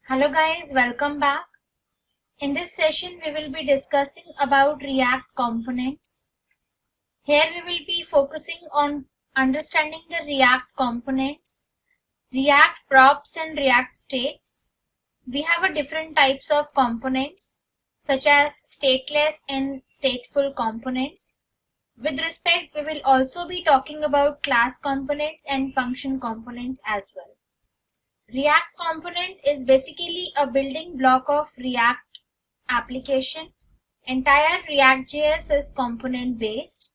Hello guys, welcome back. In this session we will be discussing about React components. Here we will be focusing on understanding the React components, React props and React states. We have a different types of components such as stateless and stateful components. With respect, we will also be talking about class components and function components as well. React component is basically a building block of React application. Entire ReactJS is component based.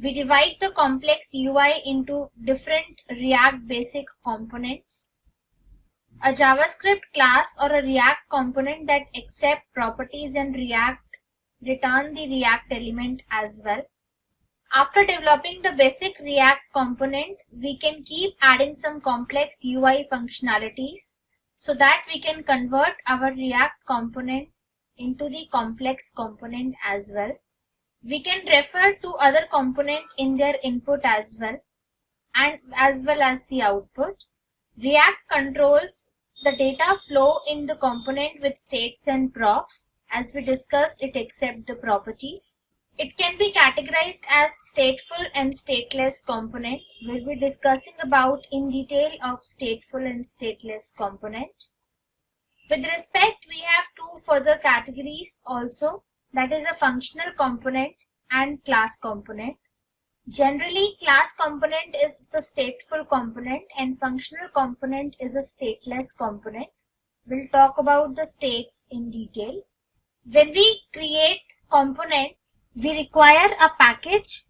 We divide the complex UI into different React basic components. A JavaScript class or a React component that accept properties in React return the React element as well. After developing the basic React component, we can keep adding some complex UI functionalities so that we can convert our React component into the complex component as well. We can refer to other component in their input as well, and as well as the output. React controls the data flow in the component with states and props. As we discussed, it accepts the properties. It can be categorized as stateful and stateless component. We'll be discussing about in detail of stateful and stateless component. With respect, we have two further categories also, that is a functional component and class component. Generally, class component is the stateful component and functional component is a stateless component. We'll talk about the states in detail. When we create component, we require a package.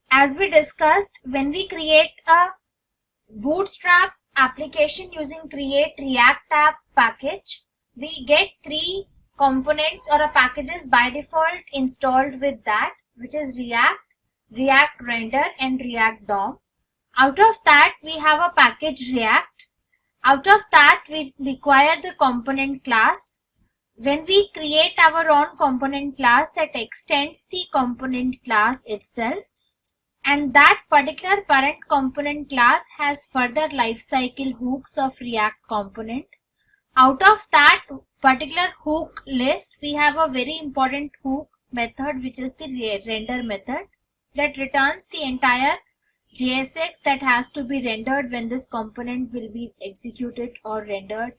As we discussed, when we create a bootstrap application using create React app package, we get three components or a packages by default installed with that, which is React, React Render and React DOM. Out of that, we have a package React. Out of that, we require the component class. When we create our own component class, that extends the component class itself, and that particular parent component class has further lifecycle hooks of React component. Out of that particular hook list, we have a very important hook method, which is the render method, that returns the entire JSX that has to be rendered when this component will be executed or rendered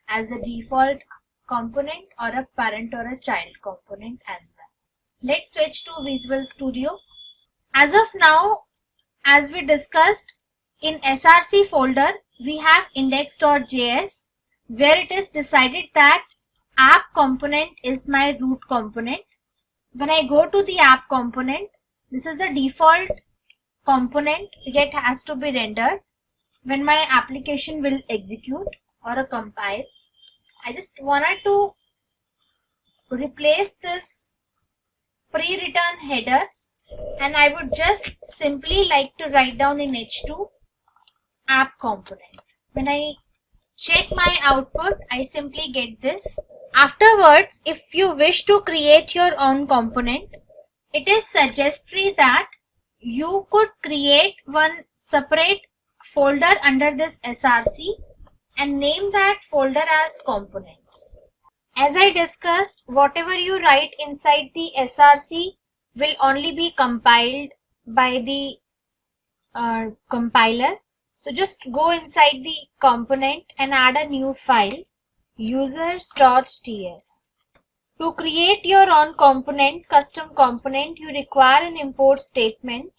as a default component or a parent or a child component as well. Let's switch to Visual Studio. As of now, as we discussed, in SRC folder we have index.js, where it is decided that app component is my root component. When I go to the app component, this is the default component that has to be rendered when my application will execute or compile. I just wanted to replace this pre-written header, and I would just simply like to write down in H2 app component. When I check my output, I simply get this. Afterwards, if you wish to create your own component, it is suggested that you could create one separate folder under this SRC and name that folder as components. As I discussed, whatever you write inside the SRC will only be compiled by the compiler. So just go inside the component and add a new file, users.ts. To create your own component, custom component, you require an import statement.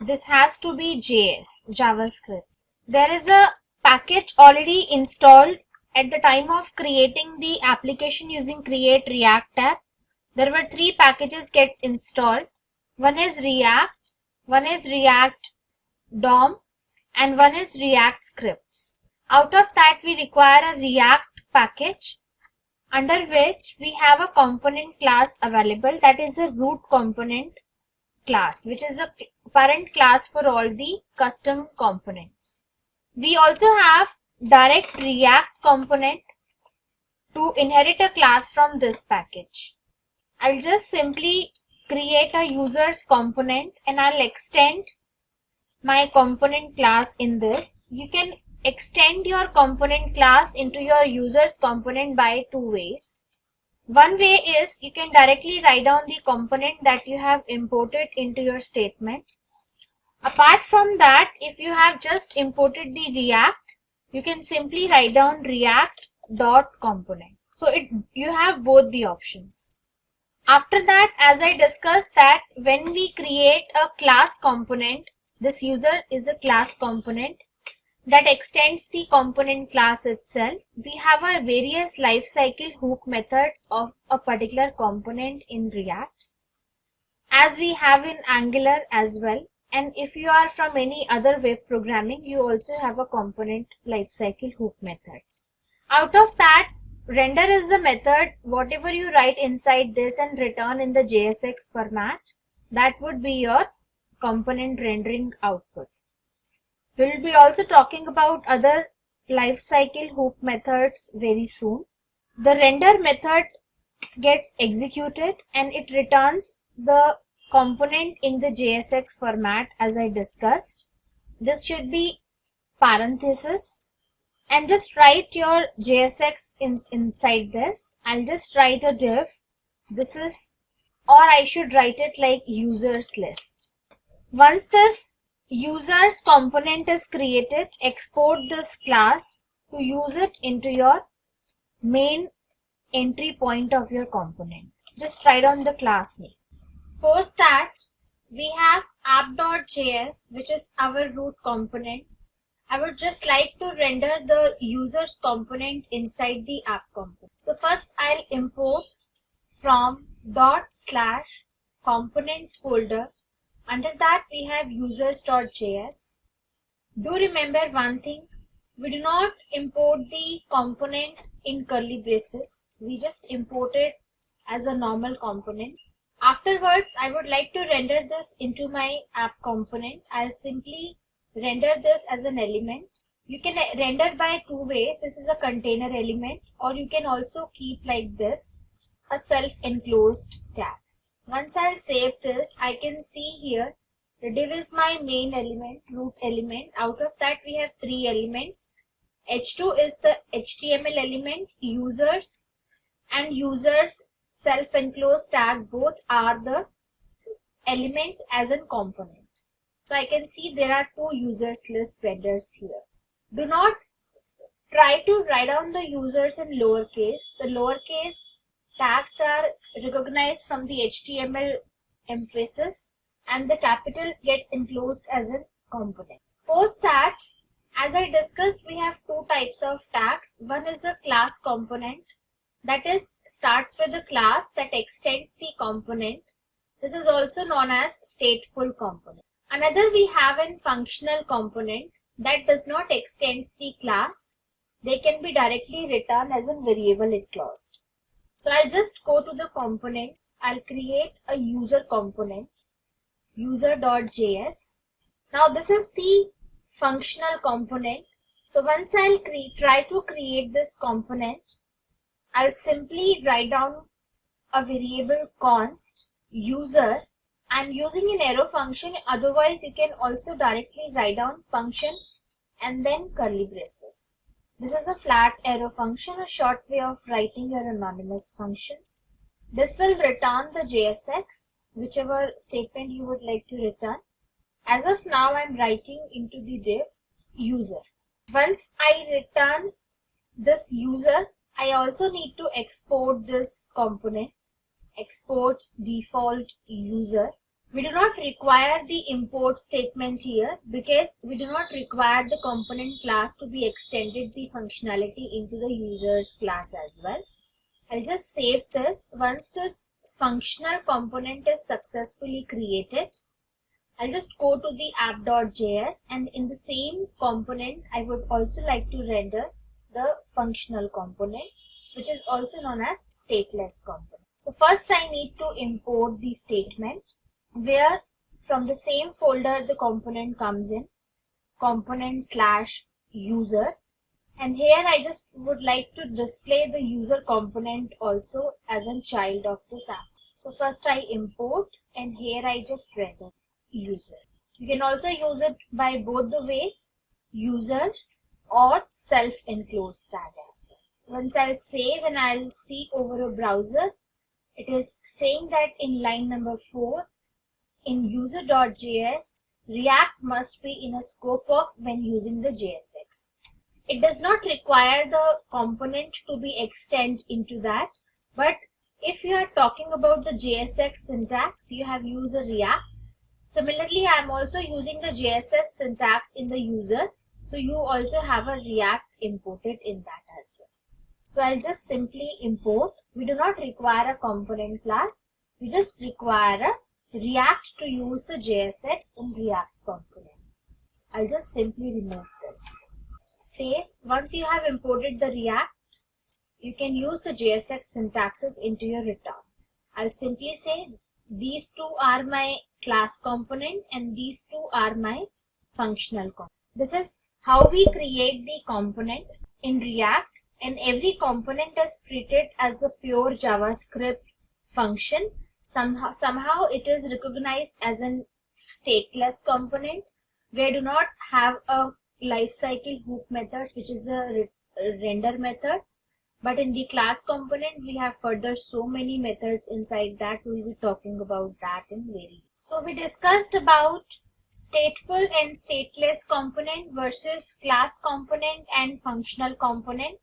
This has to be JavaScript. There is a package already installed at the time of creating the application using create React app. There were three packages gets installed. One is React, one is React DOM, and one is React scripts. Out of that, we require a React package under which we have a component class available, that is a root component class, which is a parent class for all the custom components. We also have direct React component to inherit a class from this package. I'll just simply create a users component and I'll extend my component class in this. You can extend your component class into your user's component by two ways. One way is you can directly write down the component that you have imported into your statement. Apart from that, if you have just imported the React, you can simply write down react.component. So you have both the options. After that, as I discussed, that when we create a class component, this user is a class component that extends the component class itself. We have our various lifecycle hook methods of a particular component in React, as we have in Angular as well. And if you are from any other web programming, you also have a component lifecycle hook methods. Out of that, render is the method. Whatever you write inside this and return in the JSX format, that would be your component rendering output. We will be also talking about other lifecycle hook methods very soon. The render method gets executed and it returns the component in the JSX format as I discussed. This should be parenthesis, and just write your JSX inside this. I'll just write a div. This is, or I should write it like users list. Once this users component is created, export this class to use it into your main entry point of your component. Just write on the class name. Post that, we have app.js, which is our root component. I would just like to render the users component inside the app component. So first I'll import from ./components folder. Under that we have users.js. Do remember one thing, we do not import the component in curly braces. We just import it as a normal component. Afterwards, I would like to render this into my app component. I'll simply render this as an element. You can render by two ways. This is a container element, or you can also keep like this, a self-enclosed tag. Once I'll save this, I can see here the div is my main element, root element. Out of that we have three elements. H2 is the HTML element, users and users self-enclosed tag, both are the elements as a component. So I can see there are two users list renders here. Do not try to write down the users in lowercase. The lowercase tags are recognized from the HTML emphasis and the capital gets enclosed as a component. Post that, as I discussed, we have two types of tags. One is a class component, that is starts with a class that extends the component. This is also known as stateful component. Another we have a functional component that does not extend the class. They can be directly returned as a variable enclosed. So I'll just go to the components. I'll create a user component, user.js. Now this is the functional component. So once I'll try to create this component, I'll simply write down a variable const user. I'm using an arrow function, otherwise you can also directly write down function and then curly braces. This is a flat arrow function, a short way of writing your anonymous functions. This will return the JSX, whichever statement you would like to return. As of now, I'm writing into the div user. Once I return this user, I also need to export this component, export default user. We do not require the import statement here because we do not require the component class to be extended the functionality into the users class as well. I'll just save this. Once this functional component is successfully created, I'll just go to the app.js, and in the same component, I would also like to render the functional component, which is also known as stateless component. So first I need to import the statement where from the same folder the component comes in, component/user, and here I just would like to display the user component also as a child of this app. So first I import, and here I just render user. You can also use it by both the ways, user or self-enclosed tag as well. Once I'll save and I'll see over a browser, it is saying that in line number 4, in user.js, React must be in a scope of when using the JSX. It does not require the component to be extend into that, but if you are talking about the JSX syntax, you have user React. Similarly, I am also using the JSX syntax in the user, so you also have a React imported in that as well. So I'll just simply import. We do not require a component class. We just require a React to use the JSX in React component. I'll just simply remove this. Save. Once you have imported the React, you can use the JSX syntaxes into your return. I'll simply say these two are my class component and these two are my functional component. This is how we create the component in React, and every component is treated as a pure JavaScript function. Somehow it is recognized as a stateless component. We do not have a lifecycle hook methods, which is a render method. But in the class component, we have further so many methods inside that. We'll be talking about that in very. So we discussed about stateful and stateless component versus class component and functional component,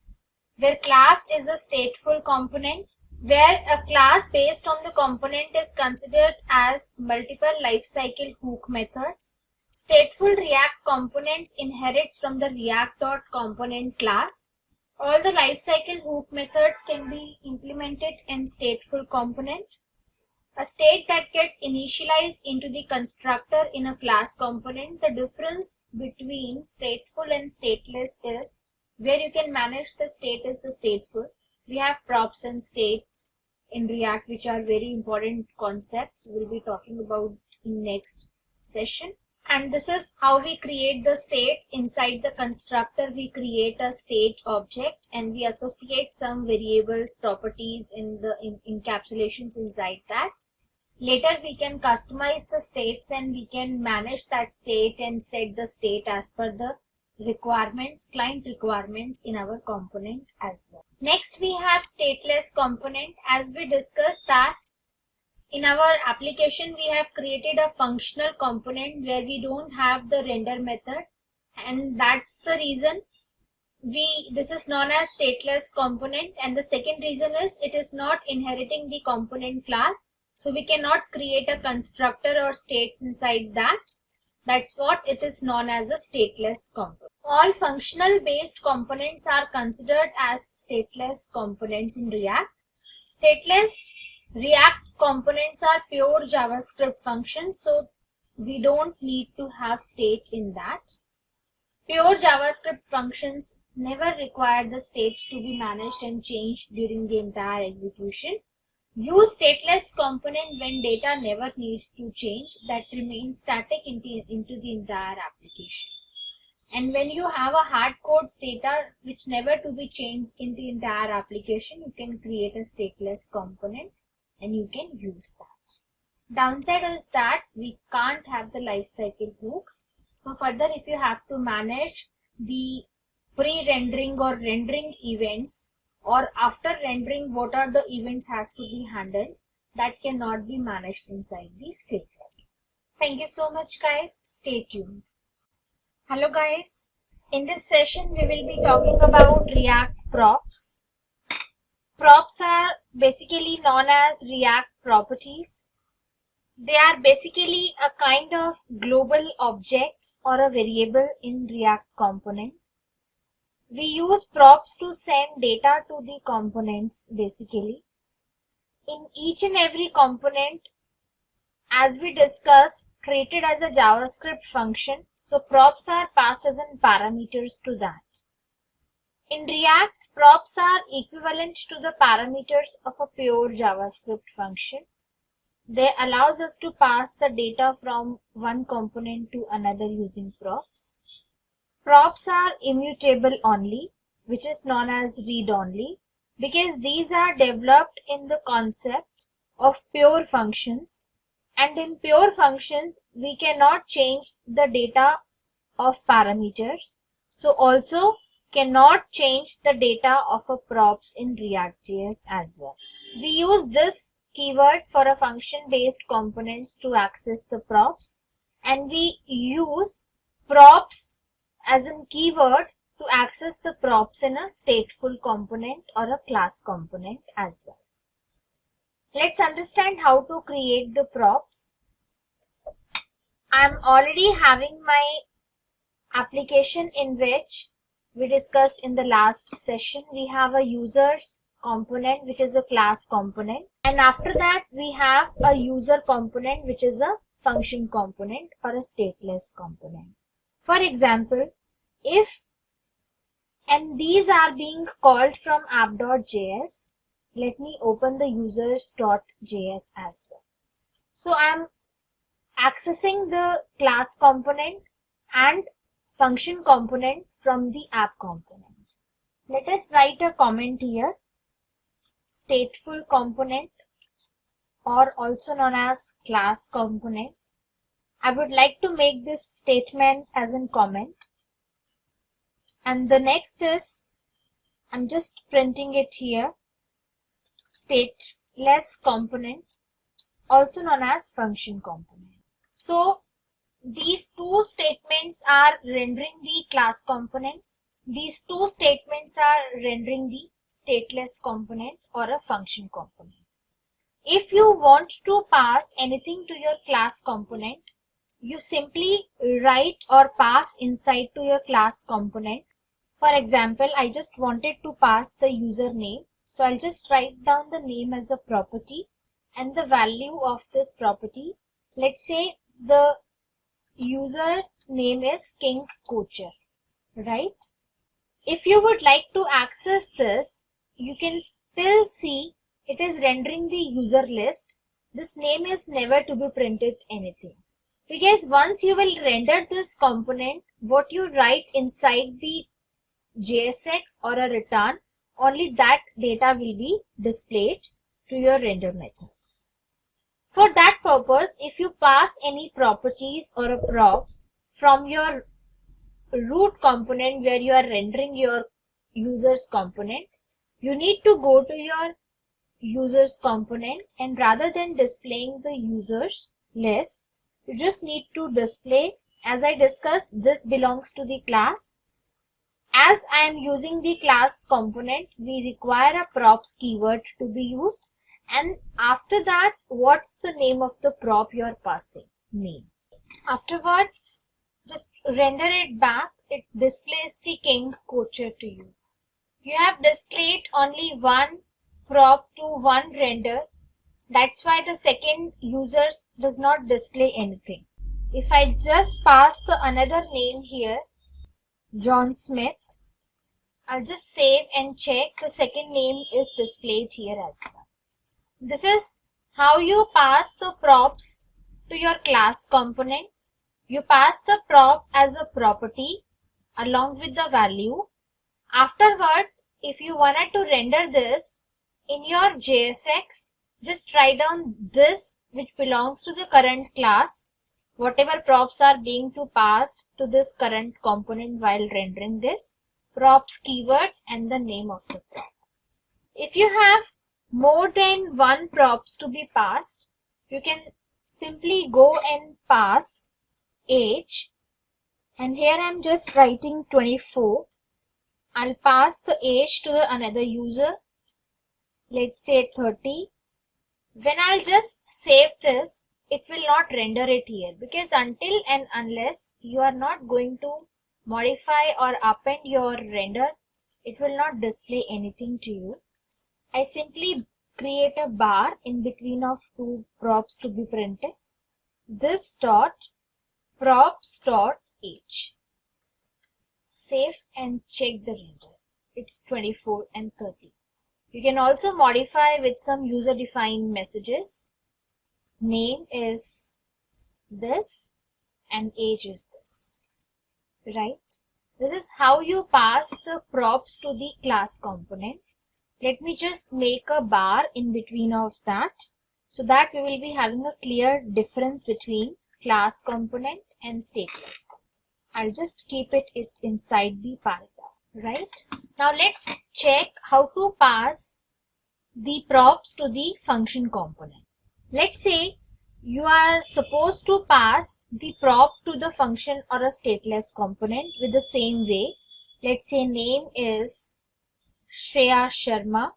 where class is a stateful component, where a class based on the component is considered as multiple lifecycle hook methods. Stateful React components inherits from the React.component class. All the lifecycle hook methods can be implemented in stateful component. A state that gets initialized into the constructor in a class component. The difference between stateful and stateless is where you can manage the state is the stateful. We have props and states in React, which are very important concepts. We'll be talking about in next session. And this is how we create the states. Inside the constructor, we create a state object and we associate some variables, properties in the encapsulations inside that. Later, we can customize the states and we can manage that state and set the state as per the requirements, client requirements in our component as well. Next, we have stateless component. As we discussed that in our application, we have created a functional component where we don't have the render method, and that's the reason this is known as stateless component. And the second reason is it is not inheriting the component class, so we cannot create a constructor or states inside that. That's what it is known as a stateless component. All functional based components are considered as stateless components in React. Stateless React components are pure JavaScript functions, so we don't need to have state in that. Pure JavaScript functions never require the state to be managed and changed during the entire execution. Use stateless component when data never needs to change, that remains static into the entire application. And when you have a hard code data which never to be changed in the entire application, you can create a stateless component and you can use that. Downside is that we can't have the lifecycle hooks. So further, if you have to manage the pre-rendering or rendering events, or after rendering what are the events has to be handled, that cannot be managed inside the stateless. Thank you so much guys. Stay tuned. Hello guys. In this session we will be talking about React props. Props are basically known as React properties. They are basically a kind of global objects or a variable in React component. We use props to send data to the components basically. In each and every component, as we discussed, treated as a JavaScript function, so props are passed as in parameters to that. In React, props are equivalent to the parameters of a pure JavaScript function. They allows us to pass the data from one component to another using props. Props are immutable only, which is known as read-only, because these are developed in the concept of pure functions. And in pure functions, we cannot change the data of parameters. So also cannot change the data of a props in ReactJS as well. We use this keyword for a function-based components to access the props, and we use props as a keyword to access the props in a stateful component or a class component as well. Let's understand how to create the props. I'm already having my application in which we discussed in the last session. We have a users component which is a class component, and after that we have a user component which is a function component or a stateless component. For example, and these are being called from app.js. Let me open the users.js as well. So I'm accessing the class component and function component from the app component. Let us write a comment here. Stateful component, or also known as class component. I would like to make this statement as a comment. And the next is, I'm just printing it here, stateless component, also known as function component. So these two statements are rendering the class components. These two statements are rendering the stateless component or a function component. If you want to pass anything to your class component, you simply write or pass inside to your class component. For example, I just wanted to pass the username. So I'll just write down the name as a property and the value of this property. Let's say the user name is King Coacher, right? If you would like to access this, you can still see it is rendering the user list. This name is never to be printed anything. Because once you will render this component, what you write inside the JSX or a return, only that data will be displayed to your render method. For that purpose, if you pass any properties or a props from your root component where you are rendering your users component, you need to go to your users component, and rather than displaying the users list, you just need to display, as I discussed, this belongs to the class. As I am using the class component, we require a props keyword to be used, and after that, what's the name of the prop you are passing? Name. Afterwards, just render it back. It displays the King Coacher to you. You have displayed only one prop to one render. That's why the second users does not display anything. If I just pass the another name here, John Smith, I'll just save and check the second name is displayed here as well. This is how you pass the props to your class component. You pass the prop as a property along with the value. Afterwards, if you wanted to render this in your JSX, just write down this which belongs to the current class, whatever props are being passed to this current component while rendering this, props keyword and the name of the prop. If you have more than one props to be passed, you can simply go and pass age, and here I'm just writing 24. I'll pass the age to the another user, let's say 30. When I'll just save this, it will not render it here, because until and unless you are not going to modify or append your render, it will not display anything to you. I simply create a bar in between of two props to be printed. This dot props dot age. Save and check the render. It's 24 and 30. You can also modify with some user-defined messages. Name is this and age is this, right? This is how you pass the props to the class component. Let me just make a bar in between of that, so that we will be having a clear difference between class component and stateless component. I'll just keep it inside the paragraph, right? Now let's check how to pass the props to the function component. Let's say you are supposed to pass the prop to the function or a stateless component with the same way. Let's say name is Shreya Sharma,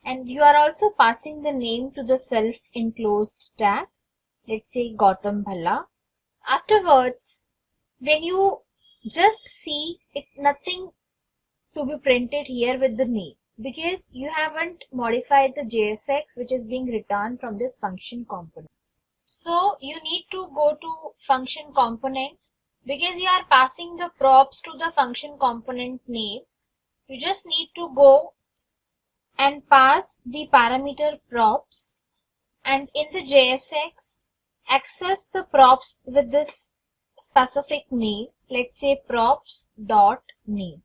and you are also passing the name to the self-enclosed tag. Let's say Gautam Bhalla. Afterwards, when you just see it, nothing to be printed here with the name, because you haven't modified the JSX which is being returned from this function component. So you need to go to function component. Because you are passing the props to the function component name, you just need to go and pass the parameter props, and in the JSX access the props with this specific name. Let's say props dot name.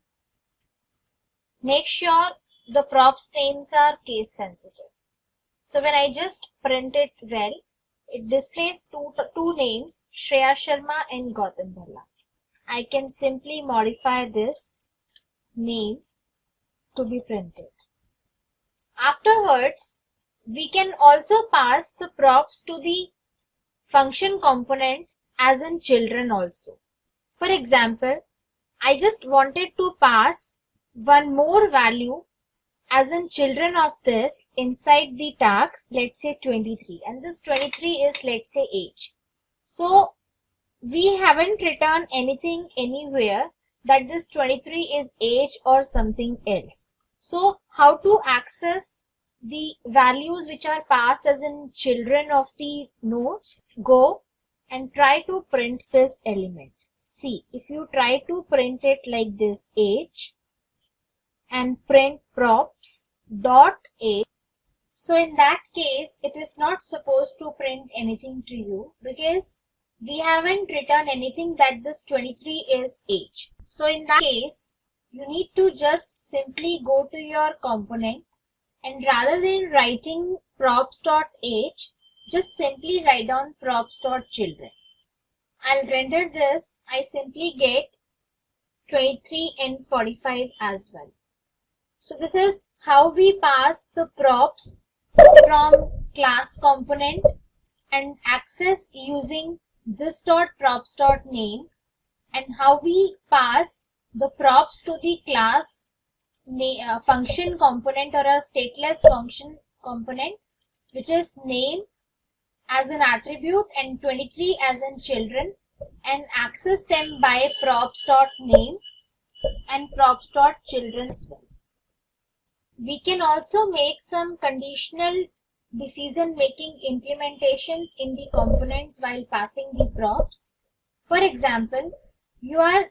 Make sure the props names are case sensitive. So when I just print it well, it displays two names, Shreya Sharma and Gautam Bhalla. I can simply modify this name to be printed. Afterwards, we can also pass the props to the function component as in children also. For example, I just wanted to pass one more value as in children of this inside the tags, let's say 23, and this 23 is, let's say, age. So we haven't written anything anywhere that this 23 is age or something else. So how to access the values which are passed as in children of the nodes? Go and try to print this element. See, if you try to print it like this, age, and print props dot age, so in that case it is not supposed to print anything to you because we haven't written anything that this 23 is age. So in that case, you need to just simply go to your component, and rather than writing props.age, just simply write down props.children. I'll render this. I simply get 23 and 45 as well. So this is how we pass the props from class component and access using this .props.name, and how we pass the props to the class function component or a stateless function component, which is name as an attribute and 23 as in children, and access them by props.name and props.children as well. We can also make some conditional decision-making implementations in the components while passing the props. For example, you are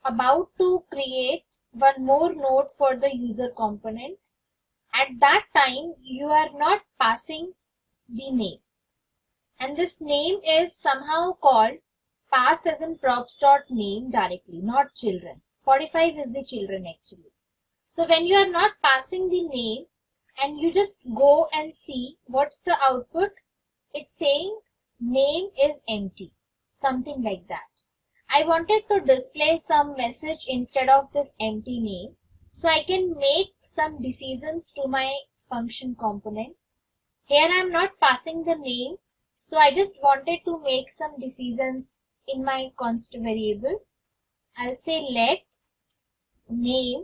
about to create one more node for the user component. At that time, you are not passing the name, and this name is somehow called passed as in props.name directly, not children. 45 is the children actually. So when you are not passing the name and you just go and see what's the output, it's saying name is empty, something like that. I wanted to display some message instead of this empty name, so I can make some decisions to my function component. Here I am not passing the name, so I just wanted to make some decisions in my const variable. I'll say let name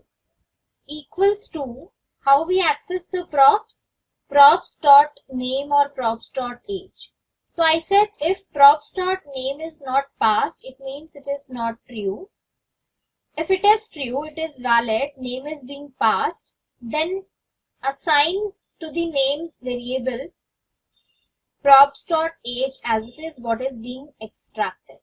equals to, how we access the props, props.name or props.age. So I said if props.name is not passed, it means it is not true. If it is true, it is valid, name is being passed, then assign to the names variable props.age as it is what is being extracted.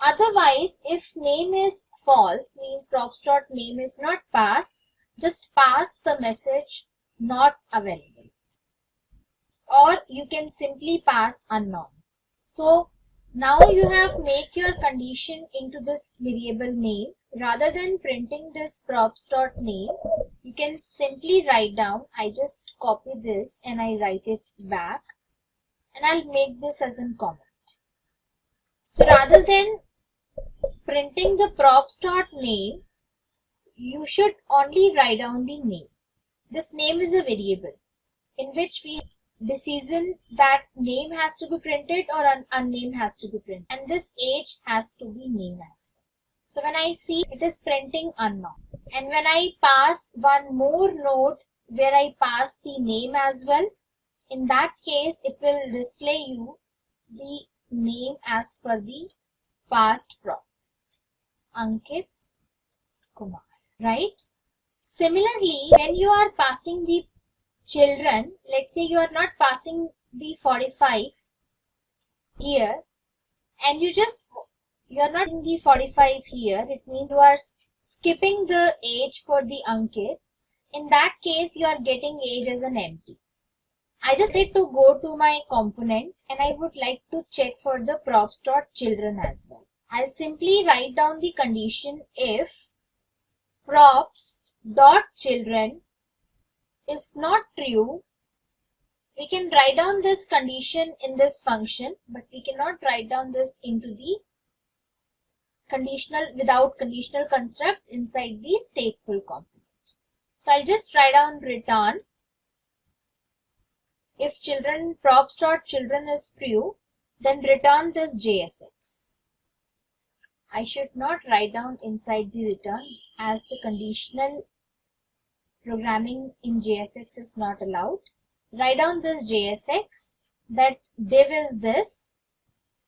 Otherwise, if name is false, means props.name is not passed, just pass the message not available, or you can simply pass unknown. So now you have make your condition into this variable name. Rather than printing this props.name, you can simply write down, I just copy this and I write it back, and I'll make this as a comment. So rather than printing the props.name, you should only write down the name. This name is a variable in which we decision that name has to be printed or an unname has to be printed, and this age has to be name as well. So when I see it is printing unknown, and when I pass one more note where I pass the name as well, in that case it will display you the name as per the past prop, Ankit Kumar, right? Similarly, when you are passing the children, let's say you are not passing the 45 here, and you are not in the 45 here, it means you are skipping the age for the Ankit. In that case, you are getting age as an empty. I just need to go to my component and I would like to check for the props.children as well. I'll simply write down the condition if props.children is not true. We can write down this condition in this function, but we cannot write down this into the conditional without conditional construct inside the stateful component. So I'll just write down return if children props.children is true, then return this JSX. I should not write down inside the return as the conditional programming in JSX is not allowed. Write down this JSX that div is this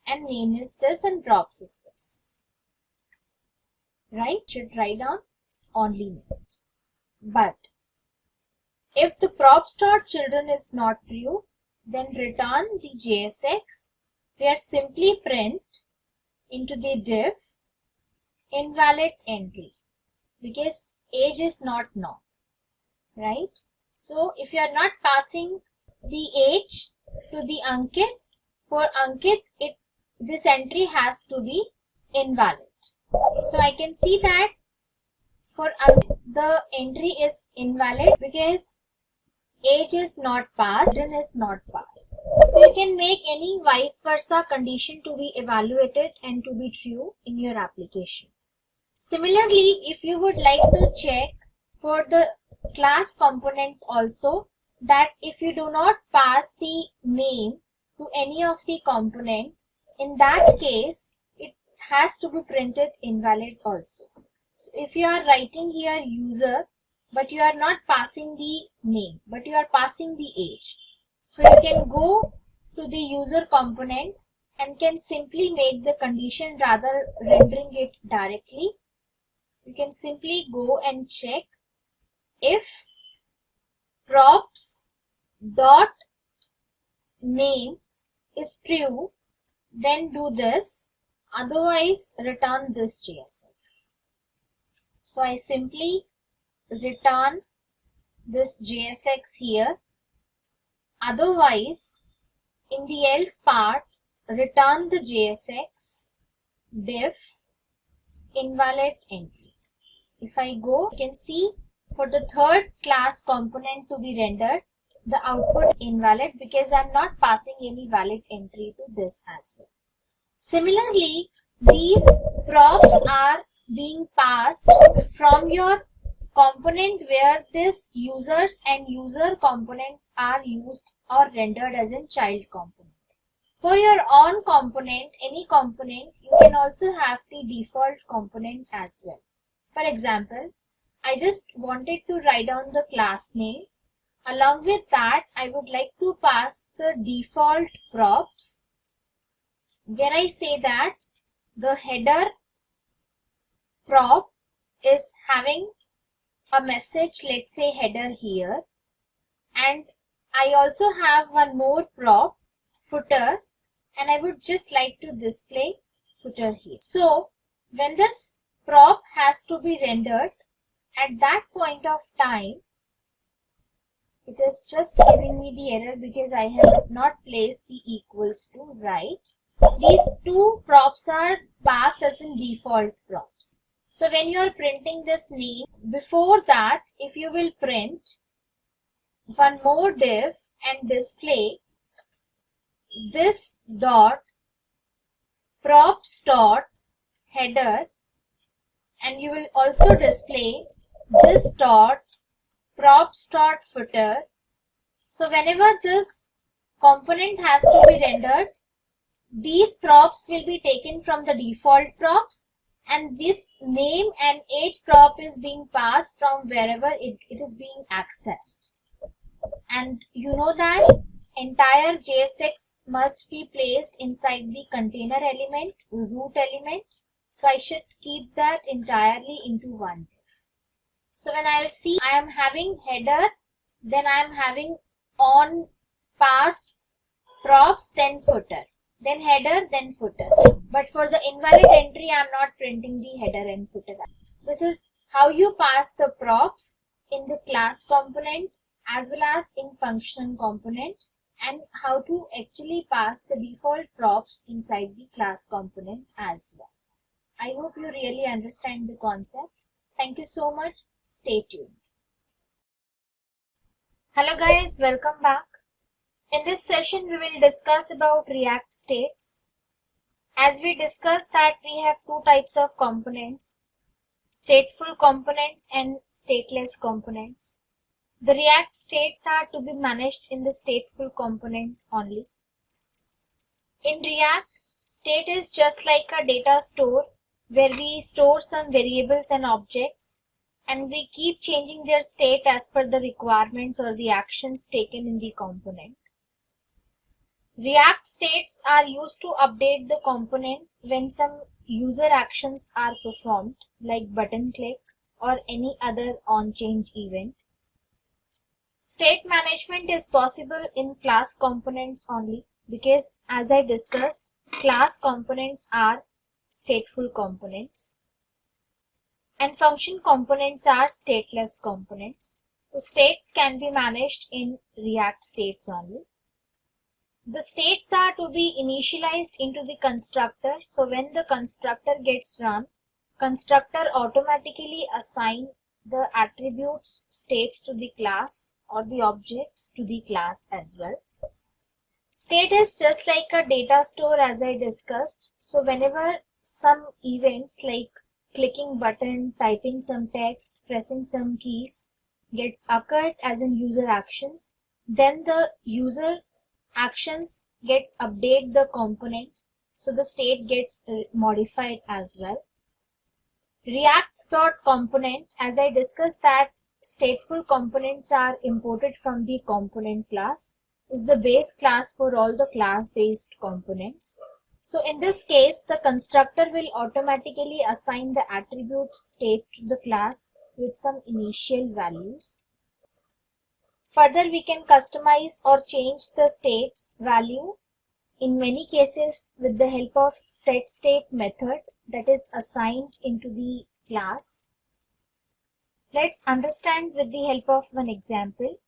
and name is this and props is this. Right? Should write down only name. But if the props.children is not true, then return the JSX where simply print into the div invalid entry because age is not known, right? So if you are not passing the age to the Ankit, for Ankit this entry has to be invalid. So I can see that for Ankit the entry is invalid because age is not passed, children is not passed. So you can make any vice versa condition to be evaluated and to be true in your application. Similarly, if you would like to check for the class component also, that if you do not pass the name to any of the component, in that case it has to be printed invalid also. So if you are writing here user but you are not passing the name but you are passing the age, so you can go to the user component and can simply make the condition rather rendering it directly. You can simply go and check if props dot name is true, then do this, otherwise return this JSX. So I simply return this JSX here, otherwise in the else part return the JSX div invalid entry. If I go, you can see for the third class component to be rendered, the output is invalid because I am not passing any valid entry to this as well. Similarly, these props are being passed from your component where this users and user component are used or rendered as a child component. For your own component, any component, you can also have the default component as well. For example, I just wanted to write down the class name. Along with that, I would like to pass the default props where I say that the header prop is having a message, let's say header here, and I also have one more prop, footer, and I would just like to display footer here. So when this prop has to be rendered, at that point of time, it is just giving me the error because I have not placed the equals to, right? These two props are passed as in default props. So when you are printing this name, before that, if you will print one more div and display this dot props dot header, and you will also display this dot props dot footer. So whenever this component has to be rendered, these props will be taken from the default props, and this name and age prop is being passed from wherever it is being accessed. And you know that entire JSX must be placed inside the container element, root element. So I should keep that entirely into one div. So when I'll see, I am having header, then I am having on passed props, then footer, then header, then footer. But for the invalid entry, I am not printing the header and footer. This is how you pass the props in the class component as well as in function component, and how to actually pass the default props inside the class component as well. I hope you really understand the concept. Thank you so much. Stay tuned. Hello guys, welcome back. In this session, we will discuss about React states. As we discussed that we have two types of components, stateful components and stateless components. The React states are to be managed in the stateful component only. In React, state is just like a data store where we store some variables and objects, and we keep changing their state as per the requirements or the actions taken in the component. React states are used to update the component when some user actions are performed, like button click or any other on-change event. State management is possible in class components only because, as I discussed, class components are stateful components and function components are stateless components. So states can be managed in React states only. The states are to be initialized into the constructor. So when the constructor gets run, constructor automatically assign the attributes state to the class or the objects to the class as well. State is just like a data store as I discussed. So whenever some events like clicking button, typing some text, pressing some keys gets occurred as in user actions, then the user actions gets update the component. So the state gets modified as well. React.component, as I discussed that stateful components are imported from the component class, is the base class for all the class-based components. So in this case, the constructor will automatically assign the attribute state to the class with some initial values. Further, we can customize or change the state's value in many cases with the help of setState method that is assigned into the class. Let's understand with the help of one example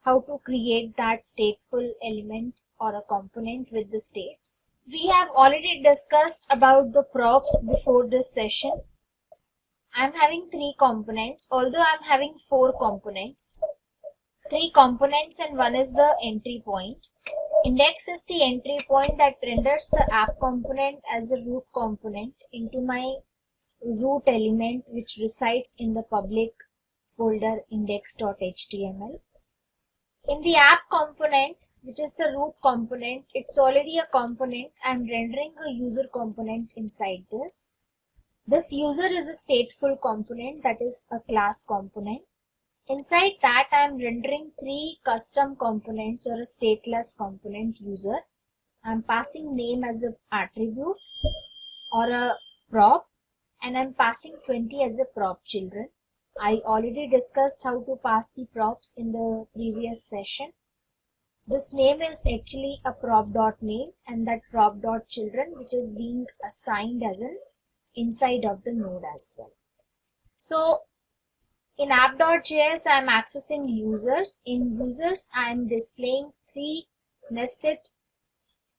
how to create that stateful element or a component with the states. We have already discussed about the props before this session. I'm having 3 components, although I'm having 4 components. 3 components and one is the entry point. Index is the entry point that renders the app component as a root component into my root element which resides in the public folder index.html. In the app component, which is the root component, it's already a component. I'm rendering a user component inside this. This user is a stateful component, that is a class component. Inside that, I'm rendering 3 custom components or a stateless component user. I'm passing name as an attribute or a prop, and I'm passing 20 as a prop children. I already discussed how to pass the props in the previous session. This name is actually a prop.name and that prop.children which is being assigned as an inside of the node as well. So in app.js, I am accessing users. In users, I am displaying 3 nested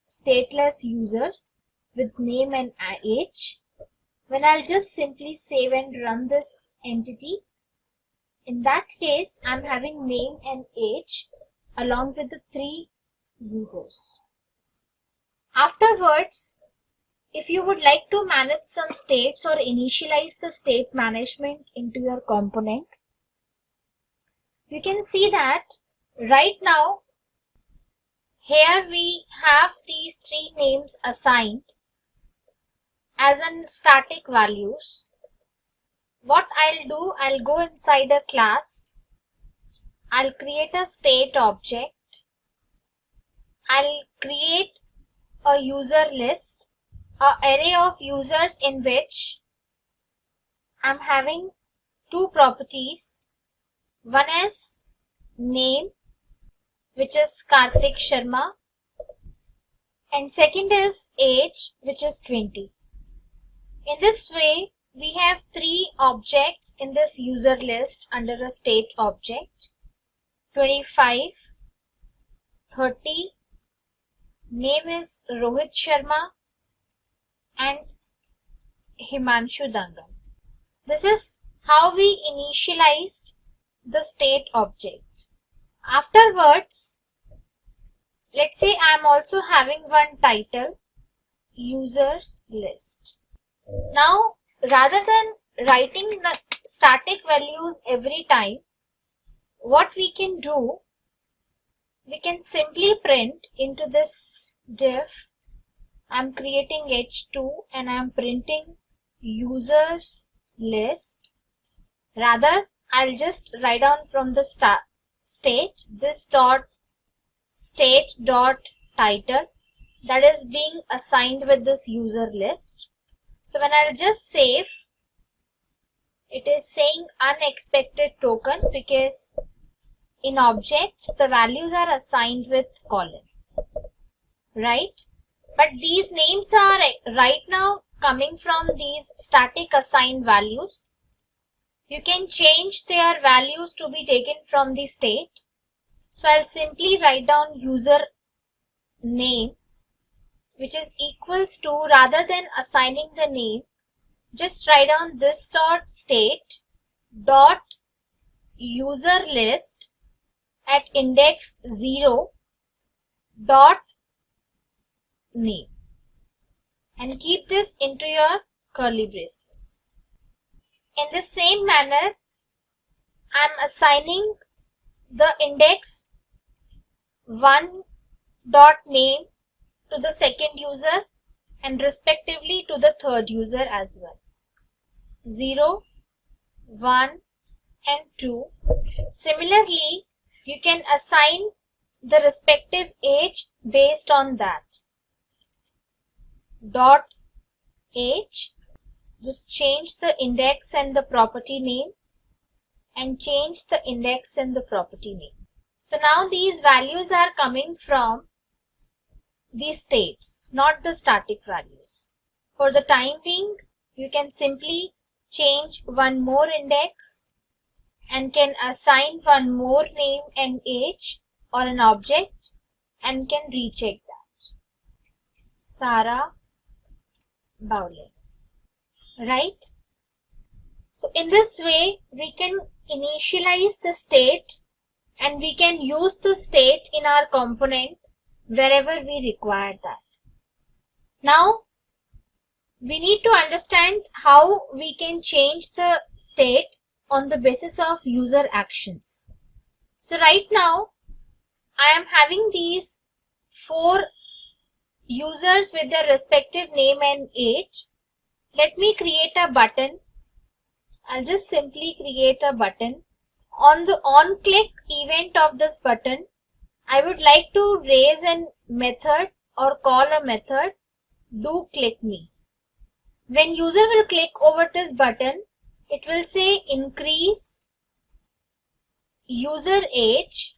stateless users with name and age. When I'll just simply save and run this entity, in that case, I'm having name and age along with the 3 users. Afterwards, if you would like to manage some states or initialize the state management into your component, you can see that right now here we have these three names assigned as an static values. What I'll do, I'll go inside a class, I'll create a state object, I'll create a user list, an array of users in which I'm having two properties. One is name, which is Karthik Sharma, and second is age, which is 20. In this way, we have three objects in this user list under a state object: 25, 30, name is Rohit Sharma, and Himanshu Dangam. This is how we initialized the state object. Afterwards, let's say I am also having one title, users list. Now, rather than writing the static values every time, what we can do, we can simply print into this div. I'm creating h2 and I'm printing users list. Rather, I'll just write down from the state this dot state dot title that is being assigned with this user list. So when I'll just save, it is saying unexpected token because in objects the values are assigned with colon, right? But these names are right now coming from these static assigned values. You can change their values to be taken from the state. So I'll simply write down user name, which is equals to, rather than assigning the name, just write down this dot state dot user list at index 0 dot name, and keep this into your curly braces. In the same manner, I'm assigning the index 1 dot name to the second user and respectively to the third user as well. 0, 1 and 2. Similarly, you can assign the respective age based on that. Dot age, just change the index and the property name and change the index and the property name. So now these values are coming from these states, not the static values. For the time being, you can simply change one more index and can assign one more name and age or an object and can recheck that. Sarah Bowling. Right? So in this way, we can initialize the state and we can use the state in our component wherever we require that. Now, we need to understand how we can change the state on the basis of user actions. So right now, I am having these 4 users with their respective name and age. Let me create a button. I'll just simply create a button. On the on-click event of this button, I would like to raise a method or call a method, do click me. When user will click over this button, it will say increase user age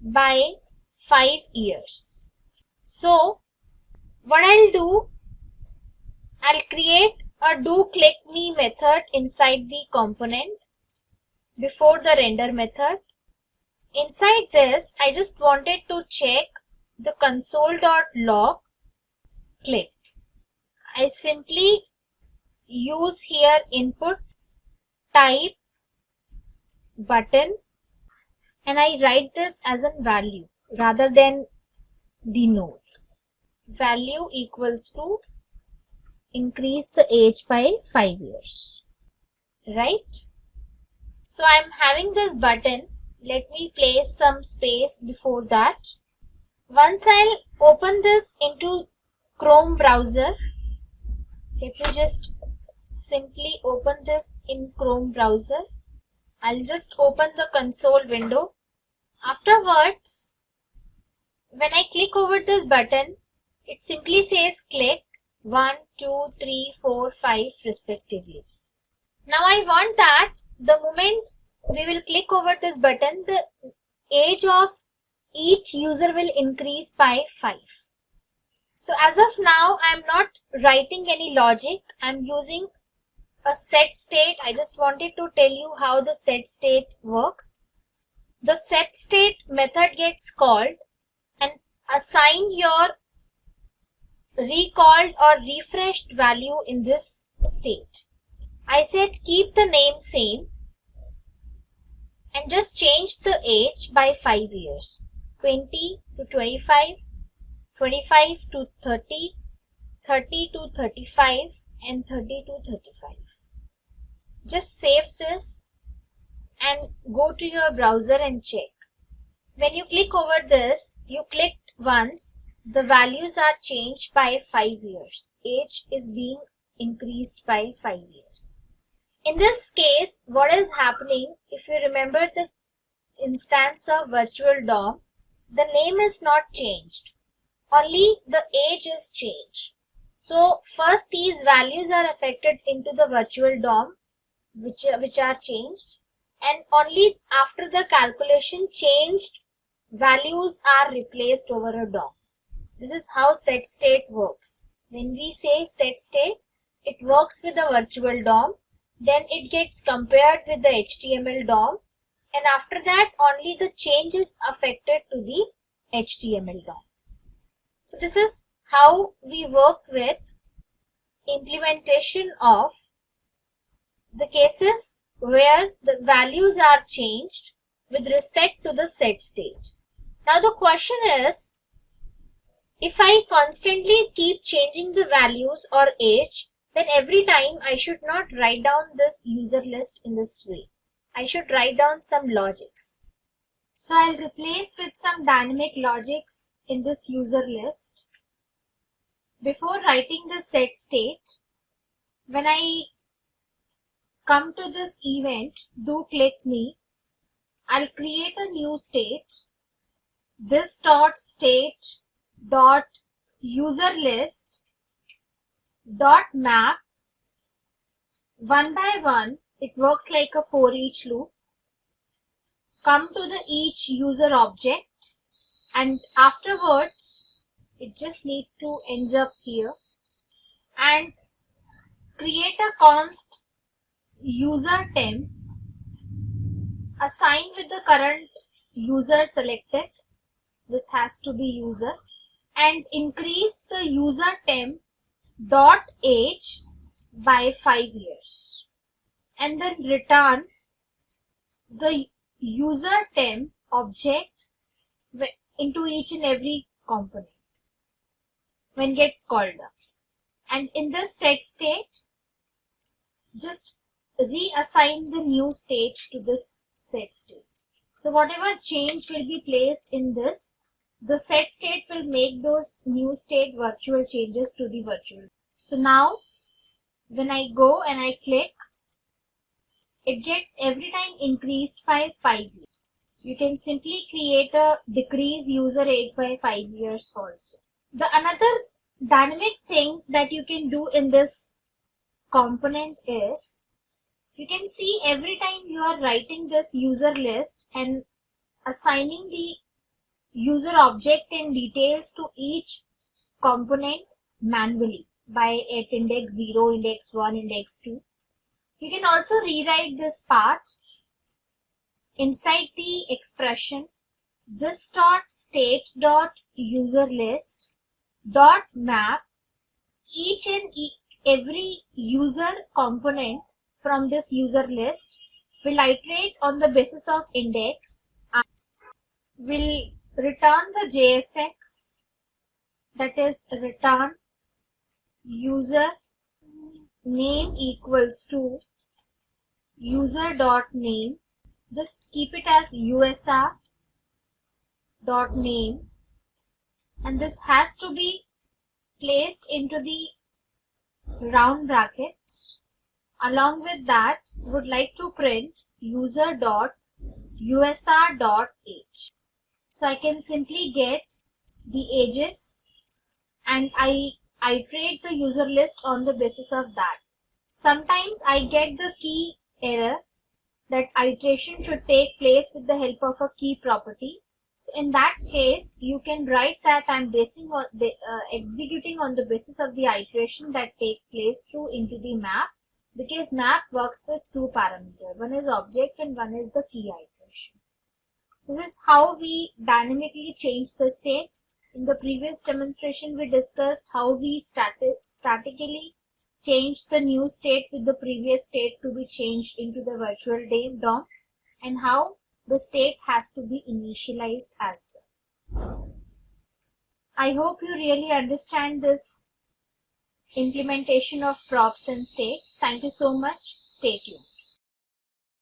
by 5 years. So, what I'll do, I'll create a do click me method inside the component before the render method. Inside this, I just wanted to check the console.log click. I simply use here input type button and I write this as a value rather than the node. Value equals to increase the age by 5 years, right? So I'm having this button. Let me place some space before that. Once I'll open this into Chrome browser, let me just simply open this in Chrome browser. I'll just open the console window. Afterwards, when I click over this button, it simply says click 1, 2, 3, 4, 5 respectively. Now I want that the moment we will click over this button, the age of each user will increase by 5. So as of now, I am not writing any logic. I am using a set state. I just wanted to tell you how the set state works. The set state method gets called and assign your recalled or refreshed value in this state. I said keep the name same and just change the age by 5 years. 20 to 25, 25 to 30, 30 to 35 and 30 to 35. Just save this and go to your browser and check. When you click over this, you clicked once, the values are changed by 5 years. Age is being increased by 5 years. In this case, what is happening, if you remember the instance of virtual DOM, the name is not changed. Only the age is changed. So first these values are affected into the virtual DOM, which are changed, and only after the calculation changed values are replaced over a DOM. This is how set state works. When we say set state, it works with the virtual DOM, then it gets compared with the HTML DOM, and after that only the change is affected to the HTML DOM. So this is how we work with implementation of the cases where the values are changed with respect to the set state. Now the question is, if I constantly keep changing the values or age, then every time I should not write down this user list in this way. I should write down some logics. So I'll replace with some dynamic logics in this user list. Before writing the set state, when I come to this event, do click me, I'll create a new state. This dot state dot user list dot map. One by one, it works like a for each loop. Come to the each user object, and afterwards it just need to ends up here and create a const user temp, assign with the current user selected. This has to be user, and increase the user temp dot age by 5 years, and then return the user temp object into each and every component when gets called up. And in this set state, just reassign the new state to this set state. So whatever change will be placed in this, the set state will make those new state virtual changes to the virtual. So now when I go and I click, it gets every time increased by 5 years. You can simply create a decrease user age by 5 years also. The another dynamic thing that you can do in this component is, you can see every time you are writing this user list and assigning the user object and details to each component manually by at index 0, index 1, index 2. You can also rewrite this part inside the expression this dot state dot user list dot map each and every user component from this user list will iterate on the basis of index, will return the JSX, that is return user name equals to user.name. Just keep it as usr.name, and this has to be placed into the round brackets. Along with that, would like to print user.usr.age. So I can simply get the ages and I iterate the user list on the basis of that. Sometimes I get the key error that iteration should take place with the help of a key property. So in that case, you can write that I'm executing on the basis of the iteration that take place through into the map, because map works with two parameters. One is object and one is the key iteration. This is how we dynamically change the state. In the previous demonstration, we discussed how we statically change the new state with the previous state to be changed into the virtual DOM, and how the state has to be initialized as well. I hope you really understand this implementation of props and states. Thank you so much. Stay tuned.